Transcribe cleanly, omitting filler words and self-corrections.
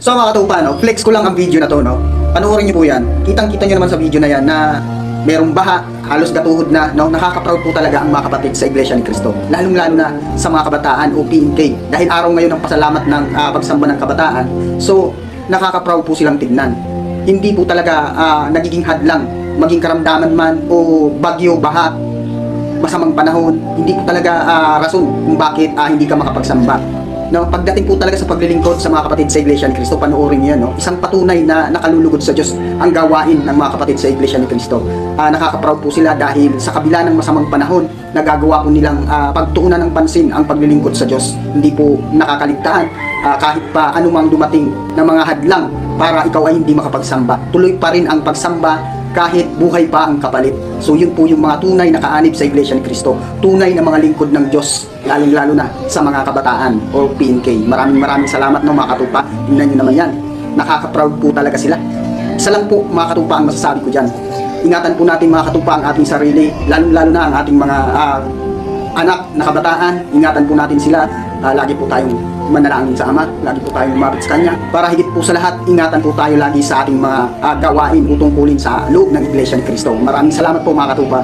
So mga katupa, no, flex ko lang ang video na to, no. Panoorin niyo po yan. Kitang-kita niyo naman sa video na yan na merong baha, halos gatuhod na, no. Nakaka-proud po talaga ang mga kapatid sa Iglesia ni Cristo. Lalong-lalo na sa mga kabataan o PNK. Dahil araw ngayon ng pasalamat ng pagsamba ng kabataan. So, nakaka-proud po silang tignan. Hindi po talaga nagiging hadlang, maging karamdaman man o bagyo, baha, masamang panahon, hindi po talaga rason kung bakit hindi ka makapagsamba. No, pagdating po talaga sa paglilingkod sa mga kapatid sa Iglesia ni Cristo, panoorin niyo yan, no? Isang patunay na nakalulugod sa Diyos ang gawain ng mga kapatid sa Iglesia ni Cristo. Nakaka-proud po sila dahil sa kabila ng masamang panahon, nagagawa po nilang pagtuunan ng pansin ang paglilingkod sa Diyos. Hindi po nakakaligtaan kahit pa anumang dumating na mga hadlang para ikaw ay hindi makapagsamba. Tuloy pa rin ang pagsamba kahit buhay pa ang kapalit. So yun po yung mga tunay na kaanib sa Iglesia ni Cristo. Tunay na mga lingkod ng Diyos, lalong-lalo na sa mga kabataan o PNK. Maraming salamat, no, mga katupa. Tingnan nyo naman yan. Nakaka-proud po talaga sila. Isa lang po, mga katupa, ang masasabi ko dyan. Ingatan po natin, mga katupa, ang ating sarili, lalong-lalo na ang ating mga anak na kabataan. Ingatan po natin sila. Lagi po tayong manalangin sa Ama, lagi po tayong lumapit sa Kanya. Para higit po sa lahat, ingatan po tayo lagi sa ating mga gawain o tungkulin sa loob ng Iglesia ni Cristo. Maraming salamat po, mga katupa.